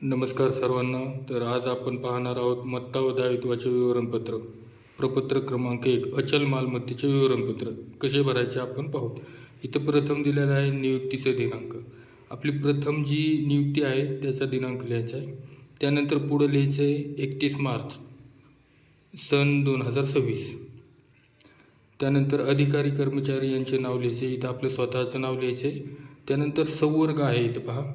नमस्कार सर्वांना. तर आज आपण पाहणार आहोत मत्ता व दायित्वाचे विवरणपत्र. प्रपत्र क्रमांक 1 अचल मालमत्तेचे विवरणपत्र कसे भरायचे आपण पाहू. इथं प्रथम दिलेला आहे नियुक्तीचा दिनांक. आपली प्रथम जी नियुक्ती आहे त्याचा दिनांक लिहायचा आहे. त्यानंतर पुढं लिहायचं आहे 31 मार्च सन 2026. त्यानंतर अधिकारी कर्मचारी यांचे नाव लिहायचे. इथं आपलं स्वतःचं नाव लिहायचं आहे. त्यानंतर संवर्ग आहे. इथं पहा,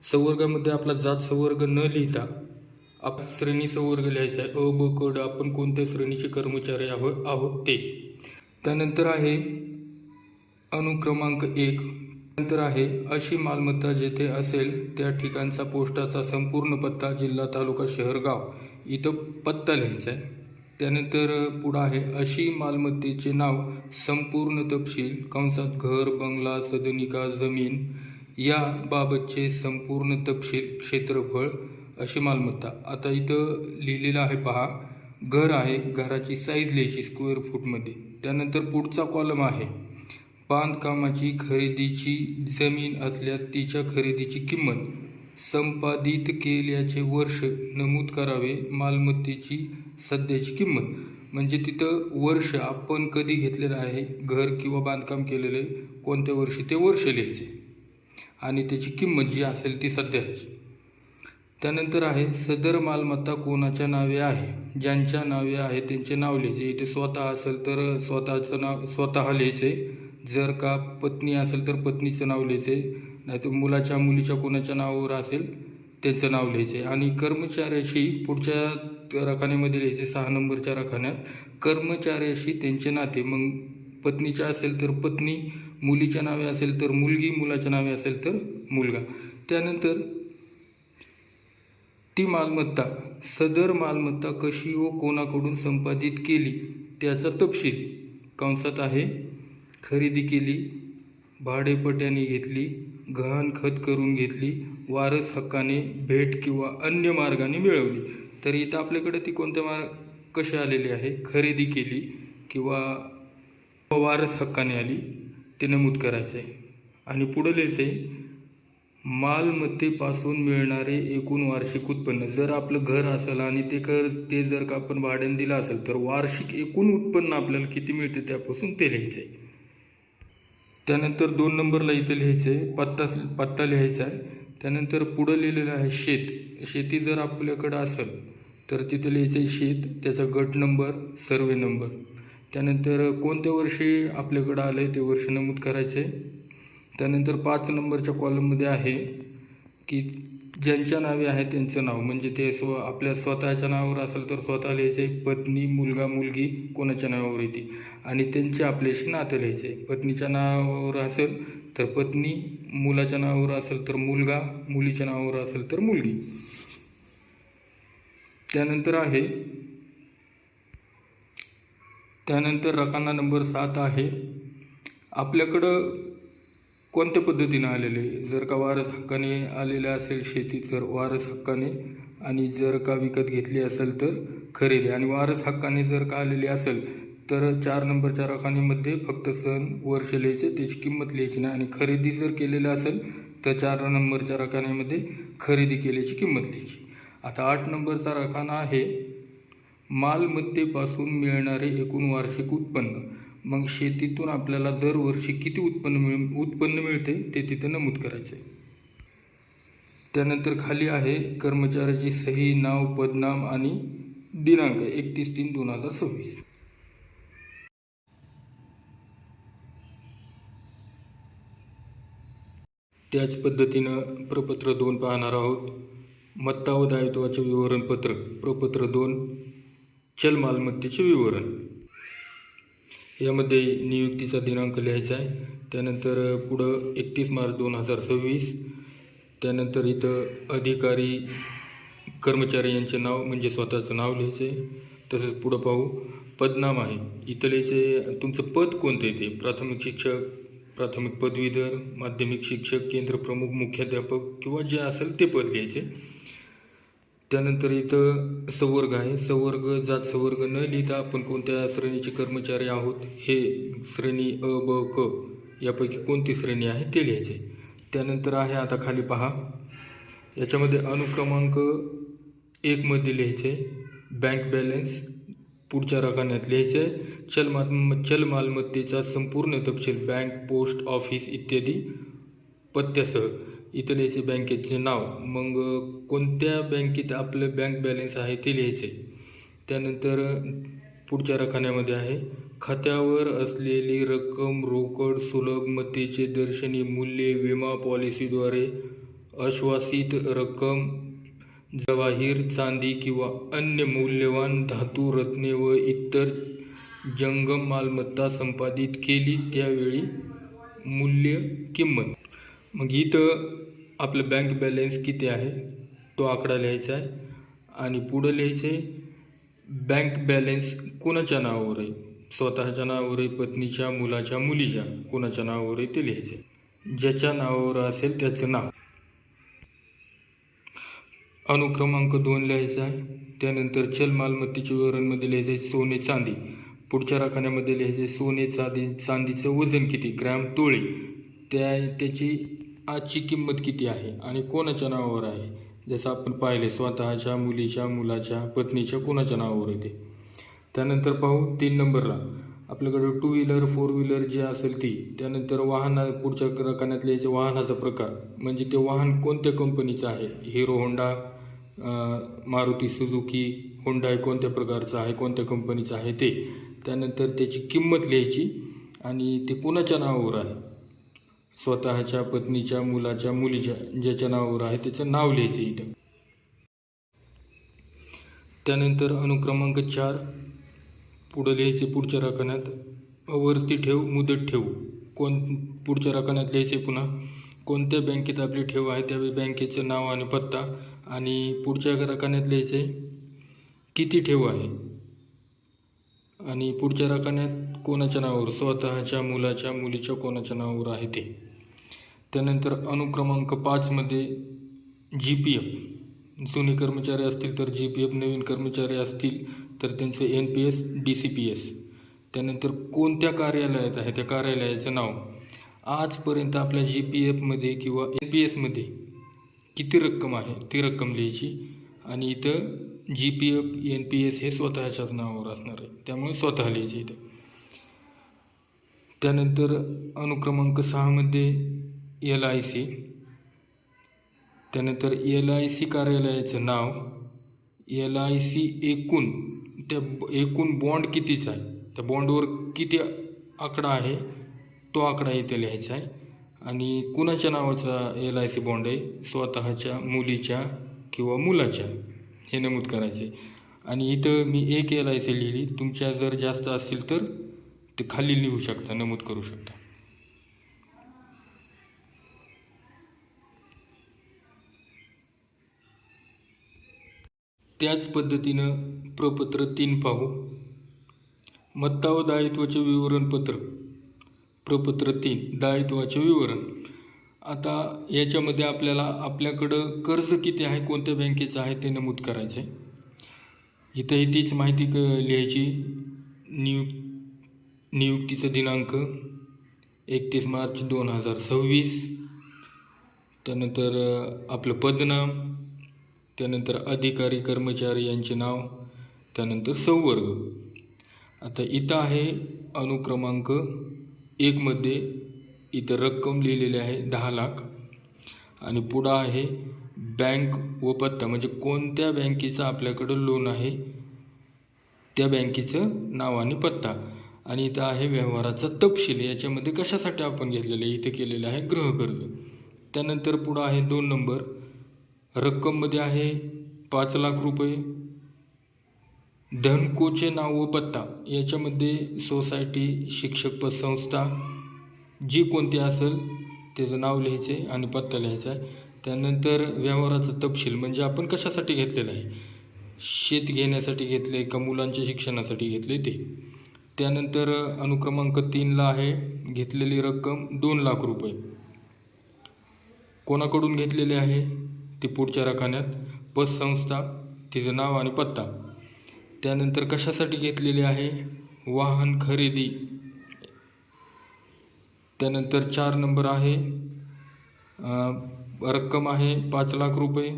संवर्गामध्ये आपला जात संवर्ग न लिहिता आपण श्रेणी संवर्ग लिहायचा आहे. अ ब क ड आपण कोणत्या श्रेणीचे कर्मचारी आहोत ते. त्यानंतर आहे अनुक्रमांक 1. नंतर आहे अशी मालमत्ता जेथे असेल त्या ठिकाणचा पोस्टाचा संपूर्ण पत्ता, जिल्हा, तालुका, शहर, गाव. इथं पत्ता लिहायचा आहे. त्यानंतर पुढं आहे अशी मालमत्तेचे नाव, संपूर्ण तपशील कंसात घर, बंगला, सदनिका, जमीन या बाबतचे संपूर्ण तपशील, क्षेत्रफळ, अशी मालमत्ता. आता इथं लिहिलेलं आहे पहा, घर आहे, घराची साईज लिहायची स्क्वेअर फूटमध्ये. त्यानंतर पुढचा कॉलम आहे बांधकामाची खरेदीची जमीन असल्यास तिच्या खरेदीची किंमत, संपादित केल्याचे वर्ष नमूद करावे, मालमत्तेची सध्याची किंमत. म्हणजे तिथं वर्ष आपण कधी घेतलेलं आहे, घर किंवा बांधकाम केलेलं आहे कोणत्या वर्षी ते वर्ष लिहायचे आणि त्याची किंमत जी असेल ती सध्याची. त्यानंतर आहे सदर मालमत्ता कोणाच्या नावे आहे. ज्यांच्या नावे आहे त्यांचे नाव लिहायचे. इथे स्वतः असेल तर स्वतःचं नाव स्वतः लिहायचे. जर का पत्नी असेल तर पत्नीचं नाव लिहायचे. नाहीतर मुलीच्या कोणाच्या नावावर असेल त्याचं नाव लिहायचे. आणि कर्मचाऱ्याशी पुढच्या रकान्यामध्ये लिहायचे. 6 नंबरच्या रकान्यात कर्मचाऱ्याशी त्यांचे नाते. मग पत्नीच्या असेल तर पत्नी, मुलीच्या नावे असेल तर मुलगी, मुलाच्या नावे असेल तर मुलगा. त्यानंतर ती मालमत्ता, सदर मालमत्ता कशी व कोणाकडून संपादित केली त्याचा तपशील, कंसात आहे खरेदी केली, भाडेपट्ट्याने घेतली, गहाणखत करून घेतली, वारस हक्काने, भेट किंवा अन्य मार्गाने मिळवली. तर इथं आपल्याकडे ती कोणत्या कशी आलेली आहे, खरेदी केली किंवा वारस हक्काने आली ते नमूद करायचं आहे. आणि पुढे लिहायचं आहे मालमत्तेपासून मिळणारे एकूण वार्षिक उत्पन्न. जर आपलं घर असेल आणि ते जर का आपण भाड्याने दिलं असेल तर वार्षिक एकूण उत्पन्न आपल्याला किती मिळते त्यापासून ते लिहायचं आहे. त्यानंतर 2 नंबरला इथं लिहायचं आहे पत्ता लिहायचा आहे. त्यानंतर पुढं लिहिलेलं आहे शेती जर आपल्याकडं असेल तर तिथं लिहायचं आहे शेत, त्याचा गट नंबर, सर्वे नंबर. त्यानंतर कोणत्या वर्षी आपल्याकडं आलं आहे ते वर्ष नमूद करायचं आहे. त्यानंतर 5 नंबरच्या कॉलममध्ये आहे की ज्यांच्या नावे आहे त्यांचं नाव. म्हणजे ते आपल्या स्वतःच्या नावावर असेल तर स्वतः लिहायचे. पत्नी, मुलगा, मुलगी कोणाच्या नावावर येते आणि त्यांचे आपल्याशी नातं लिहायचे. पत्नीच्या नावावर असेल तर पत्नी, मुलाच्या नावावर असेल तर मुलगा, मुलीच्या नावावर असेल तर मुलगी. त्यानंतर रकाना नंबर 7 आहे आपल्याकडं कोणत्या पद्धतीनं आलेले. जर का वारस हक्काने आलेले असेल शेती तर वारस हक्काने, आणि जर का विकत घेतली असेल तर खरेदी. आणि वारस हक्काने जर का आलेली असेल तर 4 नंबरच्या रकान्यामध्ये फक्त सण, वर्ष लिहायचे, त्याची किंमत लिहायची नाही. आणि खरेदी जर केलेलं असेल तर 4 नंबरच्या रकान्यामध्ये खरेदी केल्याची किंमत लिहायची. आता 8 नंबरचा रकाना आहे मालमत्तेपासून मिळणारे एकूण वार्षिक उत्पन्न. मग शेतीतून आपल्याला दरवर्षी किती उत्पन्न मिळते ते तिथं नमूद करायचं आहे. त्यानंतर खाली आहे कर्मचाऱ्याची सही, नाव, पदनाम आणि दिनांक 31/3/2026. त्याच पद्धतीनं प्रपत्र 2 पाहणार आहोत. मत्ता व दायित्वाचे विवरणपत्र प्रपत्र 2 चल मालमत्तेचे विवरण. यामध्ये नियुक्तीचा दिनांक लिहायचा आहे. त्यानंतर पुढं 31 मार्च 2026. त्यानंतर इथं अधिकारी कर्मचारी यांचे नाव म्हणजे स्वतःचं नाव लिहायचं आहे. तसंच पुढं पाहू पदनाम आहे. इथं लिहायचे तुमचं पद कोणतं आहे ते. प्राथमिक शिक्षक, प्राथमिक पदवीधर, माध्यमिक शिक्षक, केंद्र प्रमुख, मुख्याध्यापक किंवा जे असेल ते पद लिहायचे. त्यानंतर इथं संवर्ग आहे. जात संवर्ग न लिहिता आपण कोणत्या श्रेणीचे कर्मचारी आहोत हे श्रेणी अ ब क यापैकी कोणती श्रेणी आहे ते लिहायचे. त्यानंतर आहे आता खाली पहा याच्यामध्ये अनुक्रमांक 1 मध्ये लिहायचे बँक बॅलन्स पुढच्या रकान्यात लिहायचे चल मालमत्तेचा संपूर्ण तपशील बँक पोस्ट ऑफिस इत्यादी पत्त्यासह इथं लिहायचे बँकेचे नाव, मग कोणत्या बँकेत आपलं बँक बॅलन्स आहे ते लिहायचे. त्यानंतर पुढच्या रकान्यामध्ये आहे खात्यावर असलेली रक्कम रोकड सुलभ मतेचे दर्शनी मूल्य विमा पॉलिसीद्वारे आश्वासित रक्कम जवाहीर चांदी किंवा अन्य मौल्यवान धातू रत्ने व इतर जंगम मालमत्ता संपादित केली त्यावेळी मूल्य किंमत. मग इथं आपलं बँक बॅलन्स किती आहे तो आकडा लिहायचा आहे आणि पुढं लिहायचे बँक बॅलन्स कोणाच्या नावावर आहे, स्वतःच्या नावावर आहे, पत्नीच्या, मुलाच्या, मुलीच्या, कोणाच्या नावावर आहे ते लिहायचे. ज्याच्या नावावर असेल त्याचं नाव. अनुक्रमांक 2 लिहायचा आहे. त्यानंतर चल मालमत्तेच्या विवरणमध्ये लिहायचे सोने चांदी. पुढच्या रकान्यामध्ये लिहायचे सोने चांदीचं वजन किती ग्रॅम तोळे, त्याची आजची किंमत किती आहे आणि कोणाच्या नावावर आहे. जसं आपण पाहिले स्वतःच्या, मुलीच्या, मुलाच्या, पत्नीच्या, कोणाच्या नावावर येते. त्यानंतर पाहू 3 नंबरला आपल्याकडं 2 व्हीलर 4 व्हीलर जे असेल ती. त्यानंतर पुढच्या रकान्यात लिहायचे वाहनाचा प्रकार, म्हणजे ते वाहन कोणत्या कंपनीचं आहे, hero Honda, Maruti Suzuki, Hyundai कोणत्या प्रकारचं आहे, कोणत्या कंपनीचं आहे ते. त्यानंतर त्याची किंमत लिहायची आणि ते कोणाच्या नावावर आहे, स्वतःच्या, पत्नीच्या, मुलाच्या, मुलीच्या, ज्याच्या नावावर आहे त्याचं नाव लिहायचं इथं. त्यानंतर अनुक्रमांक 4 पुढं लिहायचे पुढच्या रकान्यात वरती ठेव मुदत ठेव. पुढच्या रकान्यात लिहायचे पुन्हा कोणत्या बँकेत आपली ठेव आहे त्या बँकेचं नाव आणि पत्ता आणि पुढच्या रकान्यात लिहायचे किती ठेव आहे आणि पुढच्या रकान्यात कोणाच्या नावावर, स्वतःच्या, मुलाच्या, मुलीच्या, कोणाच्या नावावर आहे ते. त्यानंतर अनुक्रमांक 5 मध्ये GPF, जुने कर्मचारी असतील तर GPF, नवीन कर्मचारी असतील तर त्यांचं NPS DCPS. त्यानंतर कोणत्या कार्यालयात आहे त्या कार्यालयाचं नाव. आजपर्यंत आपल्या GPFमध्ये किंवा NPSमध्ये किती रक्कम आहे ती रक्कम लिहायची आणि इथं GPF NPS हे स्वतःच्याच नावावर असणार आहे त्यामुळे स्वतः लिहायचे इथं. त्यानंतर अनुक्रमांक 6 मध्ये LIC. त्यानंतर LIC कार्यालयाचं नाव, LIC एकूण बॉन्ड कितीचा आहे, त्या बॉन्डवर किती आकडा आहे तो आकडा इथे लिहायचा आहे आणि कुणाच्या नावाचा LIC बॉन्ड आहे, स्वतःच्या, मुलीच्या किंवा मुलाच्या, हे नमूद करायचे. आणि इथं मी एक LIC लिहिली, तुमच्या जर जास्त असतील तर ते खाली लिहू शकता, नमूद करू शकता. त्याच पद्धतीनं प्रपत्र 3 पाहू. मत्ता व दायित्वाचे विवरणपत्र प्रपत्र 3 दायित्वाचे विवरण. आता याच्यामध्ये आपल्याकडं कर्ज किती आहे, कोणत्या बँकेचं आहे ते नमूद करायचं आहे. इथंही तीच माहिती लिहायची. नियुक्तीचा दिनांक 31 मार्च 2026. त्यानंतर आपलं पदनाम, त्यानंतर अधिकारी कर्मचारी यांचे नाव, त्यानंतर संवर्ग. आता इथं आहे अनुक्रमांक 1 मध्ये इथं रक्कम लिहिलेली आहे 10 लाख आणि पुढं आहे बँक व पत्ता, म्हणजे कोणत्या बँकेचं आपल्याकडं लोन आहे त्या बँकेचं नाव आणि पत्ता. आणि इथं आहे व्यवहाराचा तपशील, याच्यामध्ये कशासाठी आपण घेतलेलं आहे, इथे केलेलं आहे गृहकर्ज. त्यानंतर पुढं आहे 2 नंबर रक्कममध्ये आहे 5 लाख रुपये. धनकोचे नाव व पत्ता, याच्यामध्ये सोसायटी, शिक्षक पतसंस्था जी कोणती असेल त्याचं नाव लिहायचे आणि पत्ता लिहायचा आहे. त्यानंतर व्यवहाराचा तपशील, म्हणजे आपण कशासाठी घेतलेलं आहे, शेत घेण्यासाठी घेतले का मुलांच्या शिक्षणासाठी घेतले ते. त्यानंतर अनुक्रमांक 3ला आहे घेतलेली रक्कम 2 लाख रुपये, कोणाकडून घेतलेले आहे ते पुढच्या रकान्यात, पतसंस्था, तिचं नाव आणि पत्ता. त्यानंतर कशासाठी घेतलेले आहे, वाहन खरेदी. त्यानंतर 4 नंबर आहे रक्कम आहे 5 लाख रुपये.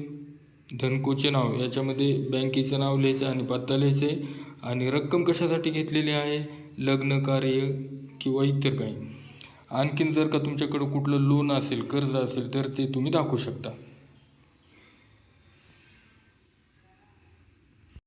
धनकोचे नाव याच्यामध्ये बँकेचं नाव लिहायचं आणि पत्ता लिहायचं आहे. आणि रक्कम कशासाठी घेतलेली आहे, लग्न कार्य किंवा इतर काही. आणखीन जर का तुमच्याकडं कुठलं लोन असेल, कर्ज असेल तर ते तुम्ही दाखवू शकता.